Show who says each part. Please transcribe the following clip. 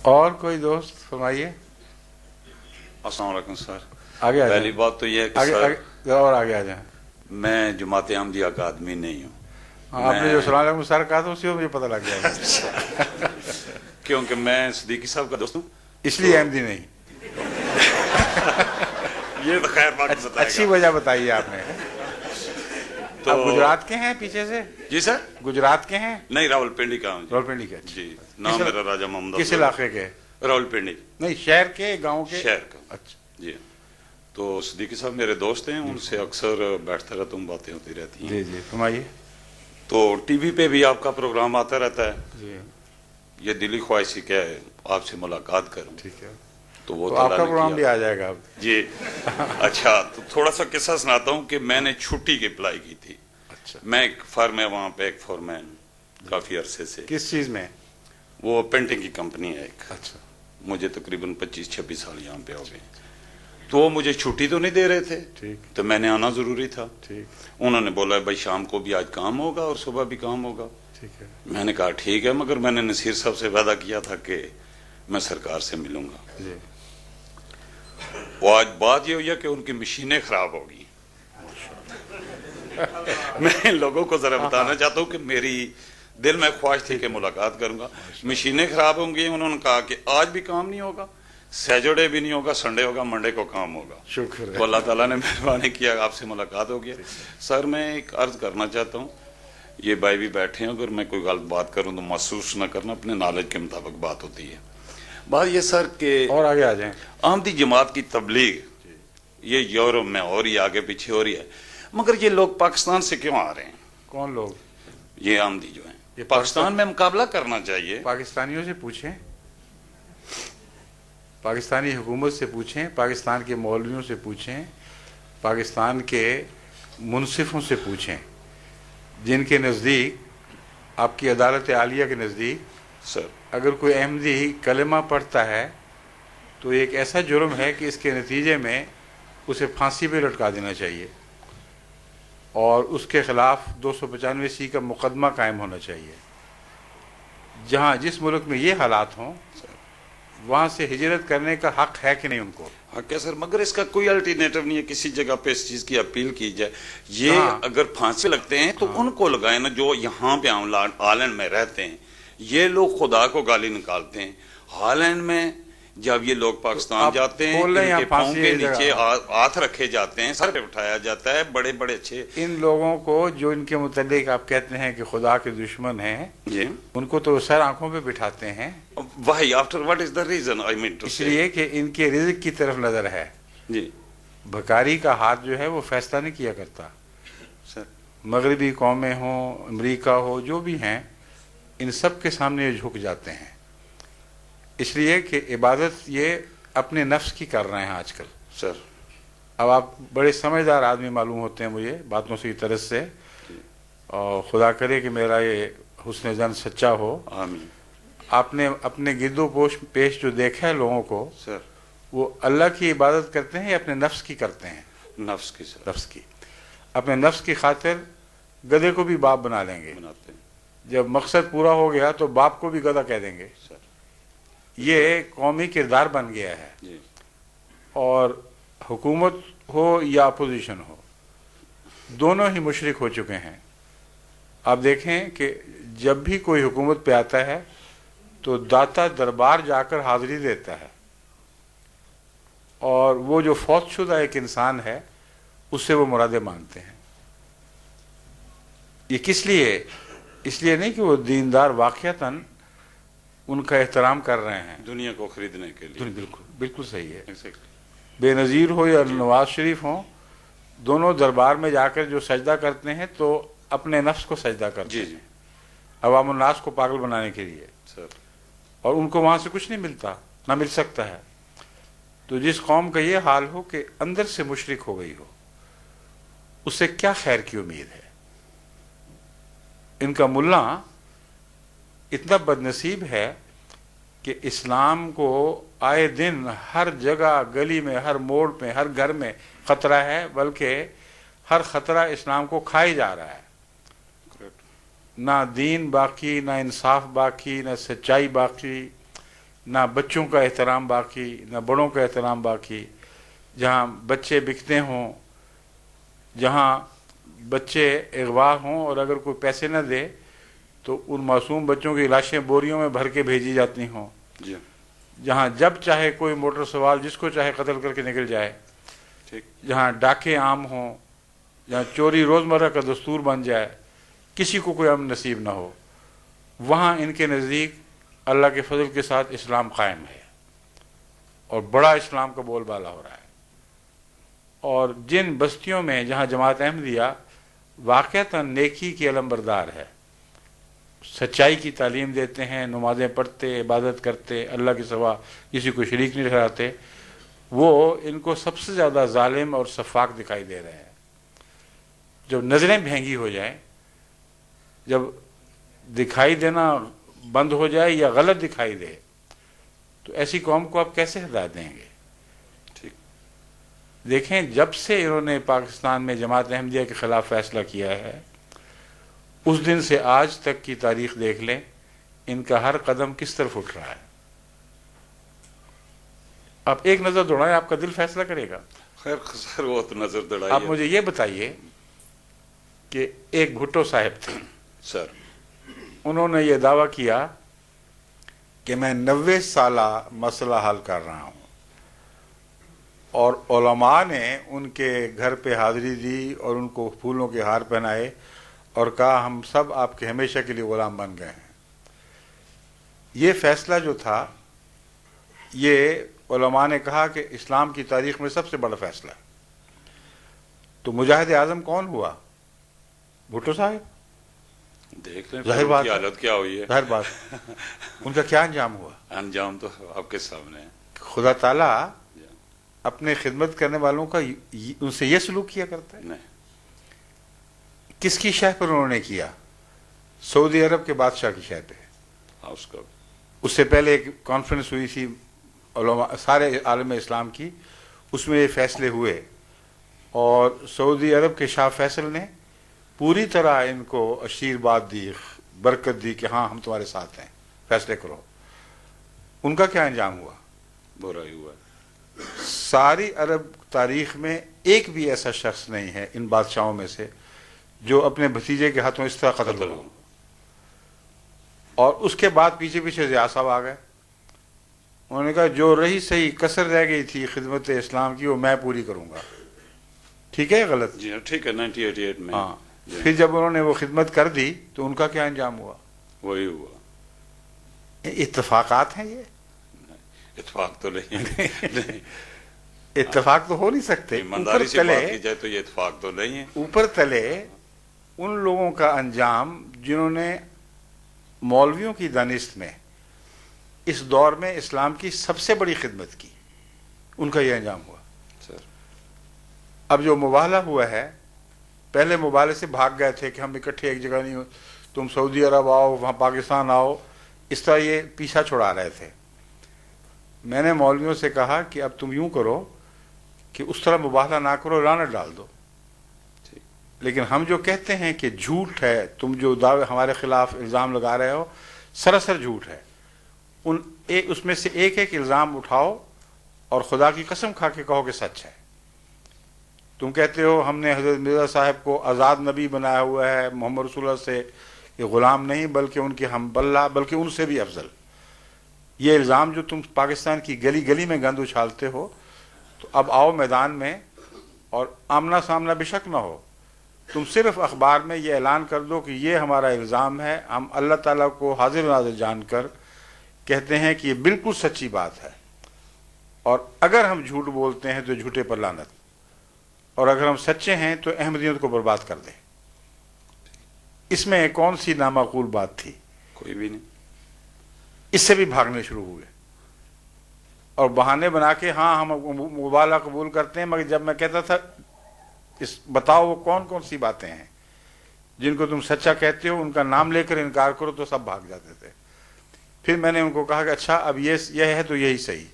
Speaker 1: اور کوئی دوست فرمائیے.
Speaker 2: السلام علیکم سر.
Speaker 1: آگے
Speaker 2: پہلی بات تو یہ ہے کہ سر
Speaker 1: اور آگے آ جائیں.
Speaker 2: میں جماعت احمدیہ کا آدمی نہیں ہوں.
Speaker 1: آپ نے جو السلام علیکم سر کہا تھا اسی میں مجھے پتہ لگ گیا.
Speaker 2: کیونکہ میں صدیقی صاحب کا دوست ہوں
Speaker 1: اس لیے احمدی نہیں.
Speaker 2: یہ تو خیر بات بتائے گا.
Speaker 1: اچھی وجہ بتائی آپ نے.
Speaker 2: تو
Speaker 1: آپ گجرات کے ہیں پیچھے سے؟
Speaker 2: جی سر.
Speaker 1: گجرات کے ہیں؟
Speaker 2: نہیں راول پنڈی کا ہوں.
Speaker 1: راول پنڈی کے.
Speaker 2: جی نام میرا راجہ محمد.
Speaker 1: کس علاقے کے؟
Speaker 2: راول پنڈی.
Speaker 1: نہیں شہر کے گاؤں کے؟
Speaker 2: شہر کا.
Speaker 1: اچھا
Speaker 2: جی. تو صدیقی صاحب میرے دوست ہیں, ان سے اکثر بیٹھتے رہتا ہوں, باتیں ہوتی رہتی ہیں.
Speaker 1: جی جی فرمائیے.
Speaker 2: تو ٹی وی پہ بھی آپ کا پروگرام آتا رہتا ہے.
Speaker 1: جی
Speaker 2: یہ دلی خواہش ہی کیا ہے آپ سے ملاقات کروں.
Speaker 1: ٹھیک ہے.
Speaker 2: تو وہ
Speaker 1: آپ کا پروگرام بھی آ جائے گا اب.
Speaker 2: جی. اچھا تو تھوڑا سا قصہ سناتا ہوں کہ میں نے چھٹی کی اپلائی کی تھی.
Speaker 1: اچھا.
Speaker 2: میں ایک فرم ہے وہاں پہ, ایک فورمین کافی عرصے سے.
Speaker 1: کس چیز میں؟
Speaker 2: وہ پینٹنگ کی کمپنی ہے ایک.
Speaker 1: اچھا.
Speaker 2: مجھے تقریباً 25-26 سال یہاں پہ ہو گئے. تو وہ مجھے چھٹی تو نہیں دے رہے تھے.
Speaker 1: ٹھیک.
Speaker 2: تو میں نے آنا ضروری تھا.
Speaker 1: ٹھیک.
Speaker 2: انہوں نے بولا بھائی شام کو بھی آج کام ہوگا اور صبح بھی کام ہوگا.
Speaker 1: ٹھیک ہے.
Speaker 2: میں نے کہا ٹھیک ہے, مگر میں نے نصیر صاحب سے وعدہ کیا تھا کہ میں سرکار سے ملوں گا.
Speaker 1: جی.
Speaker 2: وہ آج بات یہ ہوئی ہے کہ ان کی مشینیں خراب ہو گئی. میں لوگوں کو ذرا بتانا چاہتا ہوں کہ میری دل میں خواہش تھی کہ ملاقات کروں گا. مشینیں خراب ہوں گی. انہوں نے کہا کہ آج بھی کام نہیں ہوگا, سیٹرڈے بھی نہیں ہوگا, سنڈے ہوگا, منڈے کو کام ہوگا.
Speaker 1: شکر
Speaker 2: تو اللہ تعالیٰ نے مہربانی کیا, آپ سے ملاقات ہو گیا. سر میں ایک عرض کرنا چاہتا ہوں, یہ بھائی بھی بیٹھے ہیں, اگر میں کوئی غلط بات کروں تو محسوس نہ کرنا, اپنے نالج کے مطابق بات ہوتی ہے. بات یہ سر کہ
Speaker 1: اور آگے آ جائیں.
Speaker 2: احمدی جماعت کی تبلیغ یہ یورپ میں ہو رہی ہے, آگے پیچھے ہو رہی ہے, مگر یہ لوگ پاکستان سے کیوں آ رہے ہیں؟
Speaker 1: کون لوگ؟
Speaker 2: یہ احمدی جو ہیں. یہ پاکستان میں مقابلہ کرنا چاہیے.
Speaker 1: پاکستانیوں سے پوچھیں, پاکستانی حکومت سے پوچھیں, پاکستان کے مولویوں سے پوچھیں, پاکستان کے منصفوں سے پوچھیں, جن کے نزدیک, آپ کی عدالت عالیہ کے نزدیک
Speaker 2: سر
Speaker 1: اگر کوئی احمدی کلمہ پڑھتا ہے تو ایک ایسا جرم ہے کہ اس کے نتیجے میں اسے پھانسی پہ لٹکا دینا چاہیے, اور اس کے خلاف 295 کا مقدمہ قائم ہونا چاہیے. جہاں جس ملک میں یہ حالات ہوں وہاں سے ہجرت کرنے کا حق ہے کہ نہیں ان کو؟
Speaker 2: حق ہے سر, مگر اس کا کوئی الٹرنیٹو نہیں ہے. کسی جگہ پہ اس چیز کی اپیل کی جائے. یہ اگر پھانسی لگتے ہیں تو ان کو لگائیں نا جو یہاں پہ ہالینڈ میں رہتے ہیں. یہ لوگ خدا کو گالی نکالتے ہیں. ہالینڈ میں جب یہ لوگ پاکستان جاتے ہیں, ان کے پاؤں کے نیچے ہاتھ رکھے جاتے ہیں, سر پہ اٹھایا جاتا ہے, بڑے بڑے اچھے.
Speaker 1: ان لوگوں کو جو ان کے متعلق آپ کہتے ہیں کہ خدا کے دشمن ہیں,
Speaker 2: جی
Speaker 1: ان کو تو سر آنکھوں پہ بٹھاتے ہیں.
Speaker 2: Why after what is the reason I mean to
Speaker 1: اس لیے کہ ان کے رزق کی طرف نظر ہے.
Speaker 2: جی.
Speaker 1: بھکاری کا ہاتھ جو ہے وہ فیصلہ نہیں کیا کرتا.
Speaker 2: سر
Speaker 1: مغربی قومیں ہوں, امریکہ ہو, جو بھی ہیں, ان سب کے سامنے یہ جھک جاتے ہیں. اس لیے کہ عبادت یہ اپنے نفس کی کر رہے ہیں آج کل.
Speaker 2: سر
Speaker 1: اب آپ بڑے سمجھدار آدمی معلوم ہوتے ہیں مجھے باتوں سے طرز سے, اور خدا کرے کہ میرا یہ حسن ظن سچا ہو.
Speaker 2: آمین.
Speaker 1: آپ نے اپنے گرد و پیش جو دیکھا ہے لوگوں کو,
Speaker 2: سر
Speaker 1: وہ اللہ کی عبادت کرتے ہیں یا اپنے نفس کی کرتے ہیں؟
Speaker 2: نفس کی سر.
Speaker 1: نفس کی. اپنے نفس کی خاطر گدھے کو بھی باپ بنا لیں گے.
Speaker 2: بناتے ہیں.
Speaker 1: جب مقصد پورا ہو گیا تو باپ کو بھی گدھا کہہ دیں گے.
Speaker 2: سر
Speaker 1: یہ قومی کردار بن گیا ہے.
Speaker 2: جی.
Speaker 1: اور حکومت ہو یا اپوزیشن ہو, دونوں ہی مشرک ہو چکے ہیں. آپ دیکھیں کہ جب بھی کوئی حکومت پہ آتا ہے تو داتا دربار جا کر حاضری دیتا ہے, اور وہ جو فوت شدہ ایک انسان ہے اس سے وہ مرادیں مانگتے ہیں. یہ کس لیے؟ اس لیے نہیں کہ وہ دیندار واقعتاً ان کا احترام کر رہے ہیں,
Speaker 2: دنیا کو خریدنے کے لیے.
Speaker 1: بالکل بالکل صحیح ہے.
Speaker 2: Exactly.
Speaker 1: بے نظیر ہو یا نواز شریف ہوں, دونوں دربار میں جا کر جو سجدہ کرتے ہیں تو اپنے نفس کو سجدہ کرتے
Speaker 2: جی
Speaker 1: ہیں,
Speaker 2: جی
Speaker 1: عوام الناس کو پاگل بنانے کے لیے.
Speaker 2: سر.
Speaker 1: اور ان کو وہاں سے کچھ نہیں ملتا, نہ مل سکتا ہے. تو جس قوم کا یہ حال ہو کہ اندر سے مشرک ہو گئی ہو, اس سے کیا خیر کی امید ہے؟ ان کا ملا اتنا بد نصیب ہے کہ اسلام کو آئے دن ہر جگہ, گلی میں, ہر موڑ پہ, ہر گھر میں خطرہ ہے, بلکہ ہر خطرہ اسلام کو کھائی جا رہا ہے. نہ دین باقی, نہ انصاف باقی, نہ سچائی باقی. نہ بچوں کا احترام باقی، نہ بڑوں کا احترام باقی، جہاں بچے بکتے ہوں، جہاں بچے اغوا ہوں اور اگر کوئی پیسے نہ دے تو ان معصوم بچوں کی لاشیں بوریوں میں بھر کے بھیجی جاتی ہوں،
Speaker 2: جی
Speaker 1: جہاں جب چاہے کوئی موٹر سوار جس کو چاہے قتل کر کے نکل جائے،
Speaker 2: ٹھیک،
Speaker 1: جہاں ڈاکے عام ہوں، جہاں چوری روزمرہ کا دستور بن جائے، کسی کو کوئی امن نصیب نہ ہو، وہاں ان کے نزدیک اللہ کے فضل کے ساتھ اسلام قائم ہے اور بڑا اسلام کا بول بالا ہو رہا ہے۔ اور جن بستیوں میں جہاں جماعت احمدیہ واقعتاً نیکی کی علم بردار ہے، سچائی کی تعلیم دیتے ہیں، نمازیں پڑھتے، عبادت کرتے، اللہ کے سوا کسی کو شریک نہیں ٹھہراتے، وہ ان کو سب سے زیادہ ظالم اور سفاک دکھائی دے رہے ہیں۔ جب نظریں بھینگی ہو جائیں، جب دکھائی دینا بند ہو جائے یا غلط دکھائی دے، تو ایسی قوم کو آپ کیسے ہدایت دیں گے؟
Speaker 2: ٹھیک،
Speaker 1: دیکھیں، جب سے انہوں نے پاکستان میں جماعت احمدیہ کے خلاف فیصلہ کیا ہے، اس دن سے آج تک کی تاریخ دیکھ لیں، ان کا ہر قدم کس طرف اٹھ رہا ہے۔ آپ ایک نظر دوڑائیں، آپ کا دل فیصلہ کرے گا۔
Speaker 2: خیر سر وہ تو نظر
Speaker 1: آپ
Speaker 2: دوڑائیے
Speaker 1: مجھے یہ بتائیے کہ ایک بھٹو صاحب تھے،
Speaker 2: سر،
Speaker 1: انہوں نے یہ دعویٰ کیا کہ میں 90 سالہ مسئلہ حل کر رہا ہوں، اور علماء نے ان کے گھر پہ حاضری دی اور ان کو پھولوں کے ہار پہنائے اور کہا ہم سب آپ کے ہمیشہ کے لیے غلام بن گئے ہیں۔ یہ فیصلہ جو تھا، یہ علماء نے کہا کہ اسلام کی تاریخ میں سب سے بڑا فیصلہ ہے۔ تو مجاہد اعظم کون ہوا؟ بھٹو صاحب۔
Speaker 2: دیکھ لیں
Speaker 1: ظاہر
Speaker 2: ان
Speaker 1: بات
Speaker 2: کی
Speaker 1: ہے،
Speaker 2: حالت کیا ہوئی ہے۔
Speaker 1: ظاہر بات، ان کا کیا انجام ہوا؟
Speaker 2: انجام تو آپ کے سامنے ہے۔
Speaker 1: خدا تعالیٰ اپنے خدمت کرنے والوں کا ان سے یہ سلوک کیا کرتا ہے۔
Speaker 2: نہیں،
Speaker 1: کس کی شہ پر انہوں نے کیا؟ سعودی عرب کے بادشاہ کی شہ پہ۔
Speaker 2: اس کا
Speaker 1: اس سے پہلے ایک کانفرنس ہوئی تھی علماء سارے عالم اسلام کی، اس میں یہ فیصلے ہوئے، اور سعودی عرب کے شاہ فیصل نے پوری طرح ان کو آشیرواد دی، برکت دی کہ ہاں ہم تمہارے ساتھ ہیں، فیصلے کرو۔ ان کا کیا انجام ہوا؟
Speaker 2: برا ہی ہوا۔
Speaker 1: ساری عرب تاریخ میں ایک بھی ایسا شخص نہیں ہے ان بادشاہوں میں سے جو اپنے بھتیجے کے ہاتھوں اس طرح قتل ہو۔ اور اس کے بعد پیچھے پیچھے ضیاء صاحب آ گئے، انہوں نے کہا جو رہی صحیح کسر رہ گئی تھی خدمت اسلام کی وہ میں پوری کروں گا۔ ٹھیک ہے، غلط؟
Speaker 2: جی ہاں، ٹھیک ہے، 1988 میں
Speaker 1: ہاں۔ پھر جب انہوں نے وہ خدمت کر دی تو ان کا کیا انجام ہوا؟
Speaker 2: وہی ہوا۔
Speaker 1: اتفاقات ہیں یہ؟
Speaker 2: اتفاق تو نہیں،
Speaker 1: اتفاق تو ہو نہیں سکتے۔
Speaker 2: ایمانداری سے بات کی جائے تو یہ اتفاق تو نہیں ہے۔
Speaker 1: اوپر تلے ان لوگوں کا انجام جنہوں نے مولویوں کی دانست میں اس دور میں اسلام کی سب سے بڑی خدمت کی، ان کا یہ انجام ہوا۔
Speaker 2: سر،
Speaker 1: اب جو مباہلہ ہوا ہے، پہلے مباہلے سے بھاگ گئے تھے کہ ہم اکٹھے ایک جگہ نہیں ہو، تم سعودی عرب آؤ، وہاں پاکستان آؤ، اس طرح یہ پیچھا چھڑا رہے تھے۔ میں نے مولویوں سے کہا کہ اب تم یوں کرو کہ اس طرح مباہلہ نہ کرو، لعنت ڈال دو۔ لیکن ہم جو کہتے ہیں کہ جھوٹ ہے، تم جو دعوے ہمارے خلاف الزام لگا رہے ہو سراسر جھوٹ ہے، اس میں سے ایک ایک الزام اٹھاؤ اور خدا کی قسم کھا کے کہو کہ سچ ہے۔ تم کہتے ہو ہم نے حضرت مرزا صاحب کو آزاد نبی بنایا ہوا ہے، محمد رسول اللہ سے کہ غلام نہیں بلکہ ان کے ہم بلہ، بلکہ ان سے بھی افضل۔ یہ الزام جو تم پاکستان کی گلی گلی میں گند اچھالتے ہو، تو اب آؤ میدان میں اور آمنا سامنا بے شک نہ ہو، تم صرف اخبار میں یہ اعلان کر دو کہ یہ ہمارا الزام ہے، ہم اللہ تعالیٰ کو حاضر ناظر جان کر کہتے ہیں کہ یہ بالکل سچی بات ہے، اور اگر ہم جھوٹ بولتے ہیں تو جھوٹے پر لعنت، اور اگر ہم سچے ہیں تو احمدیت کو برباد کر دیں۔ اس میں کون سی نامعقول بات تھی؟
Speaker 2: کوئی بھی نہیں۔
Speaker 1: اس سے بھی بھاگنے شروع ہوئے اور بہانے بنا کے ہاں ہم مبالغہ قبول کرتے ہیں، مگر جب میں کہتا تھا بتاؤ وہ کون کون سی باتیں ہیں جن کو تم سچا کہتے ہو، ان کا نام لے کر انکار کرو، تو سب بھاگ جاتے تھے۔ پھر میں نے ان کو کہا کہ اچھا اب یہ ہے تو یہی صحیح،